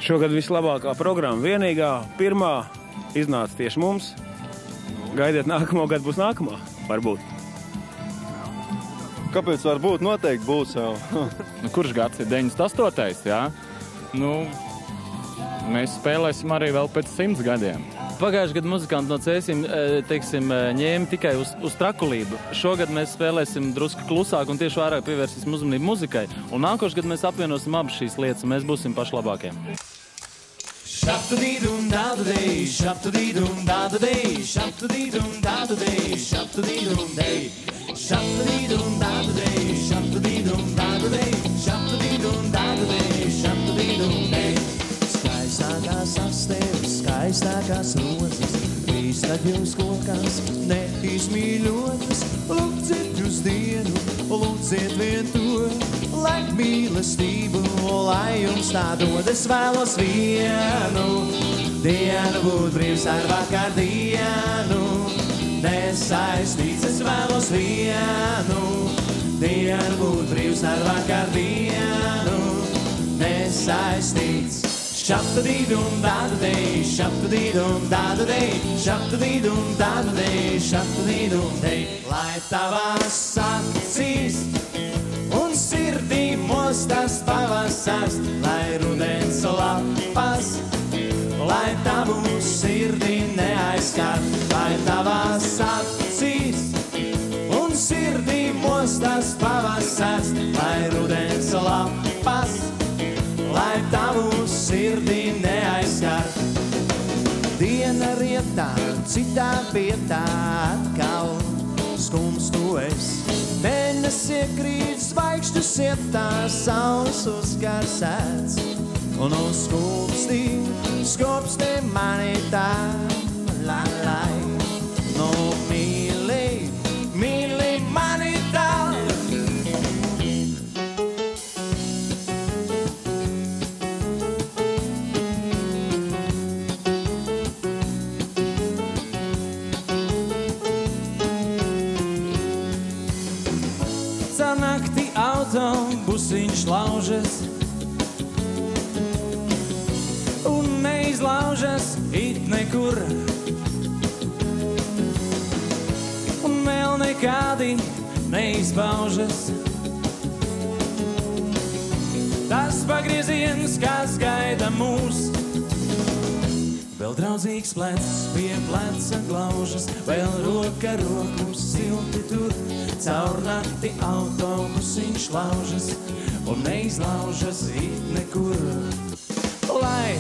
Šogad vislabākā programma, vienīgā, pirmā iznāca tieši mums. Gaidiet, nākamo gadu būs nākamā, varbūt. Kāpēc varbūt? Noteikti būs jau. Kurš gads ir 98. jā? Mēs spēlēsim arī vēl pēc 100 gadiem. Pagājušajā gadā muzikanti no Cēsīm, ņēma tikai uz trakulību. Šogad mēs spēlēsim drusku klusāk un tieši vairāk pievērsīsim uzmanību muzikai. Un nākošais gads mēs apvienosim abas šīs lietas un mēs būsim paši labākie. Shop-to-dee-dum da-da-day, shop-to-dee-dum da-da-day, shop-to-dee-dum da-da-day, shop-to-dee-dum day. Shop-to-dee-dum da-da-day, shop-to-dee-dum da-da-day, shop-to-dee-dum da-da-day, shop-to-dee-dum day. Skaistākās astēvas, skaistākās rozes, līstaļos kokās, neizmīļotas. Lūdziet uz dienu, lūdziet vien to, lai mīlestību, lai jums tā dod. Es vēlos vienu dienu būt brīvs ar vakardienu, nesaistīts. Es vēlos vienu dienu būt brīvs ar vakardienu, nesaistīts. Shop-to-dee-dum da-da-day, shop-to-dee-dum da-da-day, shop-to-dee-dum da-da-day, shop-to-dee-dum day. Lai tavās acīs un sirdī mostas pavasars, lai rudens lapas, lai tavu sirdī neaizskar. Lai tavās acīs un sirdī mostas pavasars, lai rudens lapas, lai tavu sirdī neaizskar. Diena rietā, citā vietā atkal skums tu esi. Mēnesis iekrīt, zvaigžņu sietā, saules uzkarsēts. Un uz skopstī mani tā, lai, no mīli, mīli mani tā. Nakti autobusiņš laužas un neizlaužas it nekur. Un vēl nekādi neizbaužas tas pagrieziens, kas gaida mūs. Vēl draudzīgs plecs pie pleca glaužas, vēl roka roku silti tur. Caur nakti autobusiņš laužas un neizlaužas it nekur. Lai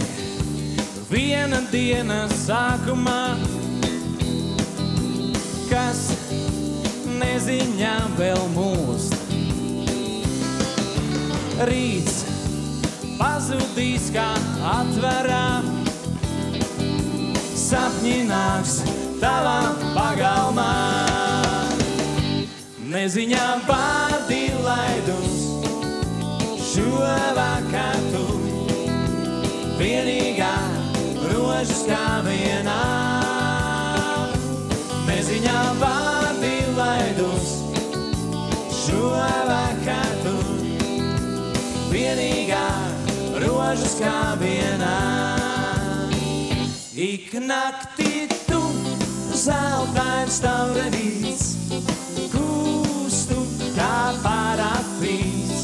viena diena sākumā, kas neziņā vēl mūst, rīts pazudīs kā atverā, sapņi nāks tavā pagalmā. Neziņā vārdi laidus šo vakaru, vienīgā rožas kā vienā. Neziņā vārdi laidus šo vakaru, vienīgā rožas kā vienā. Ik naktī tu zeltains taurenīts, kā parapīts,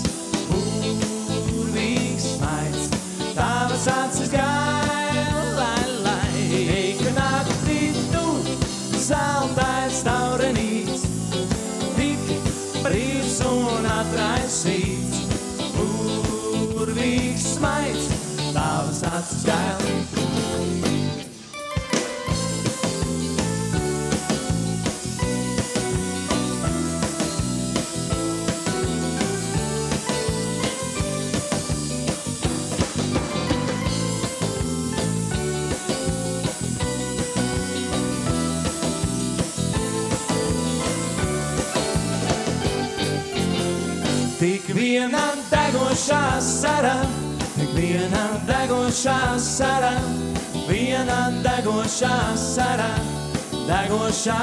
burvīgs maids, tavas acis gaila, lai. Ik naktī tu zeltains taurenīts, tik brīvs un atraisīts, burvīgs maids, tavas acis gaila. Tik viena degošā sara, tik viena degošā sara, viena degošā sara, degošā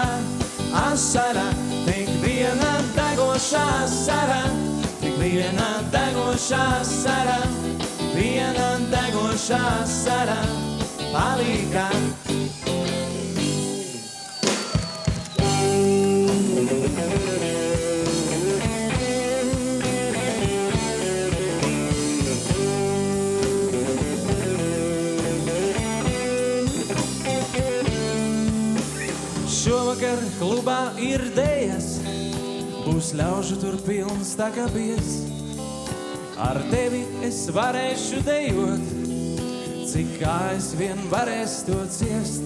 asara. Tik viena degošā sara, tik viena degošā sara, viena degošā Tekošā sarā palika. Šovakar klubā ir dējas, būs ļaužu tur pilns tā kā bies. Ar tevi es varēšu dejot, cik kā es vien varēs to ciest.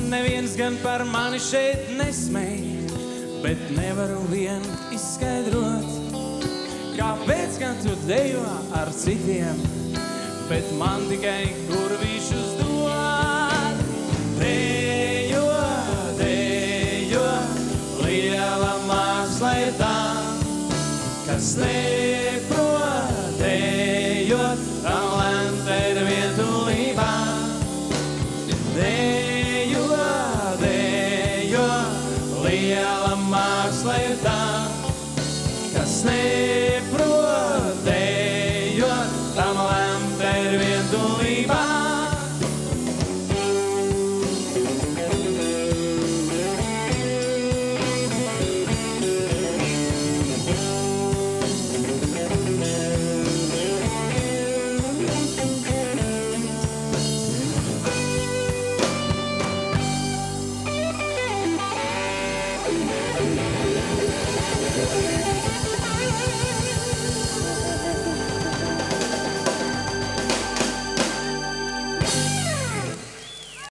Neviens gan par mani šeit nesmēj, bet nevaru vien izskaidrot, kāpēc gan tu dejo ar citiem, bet man tikai kurvīšus dod. Dejo, dejo, liela māksla ir tā, kas nevar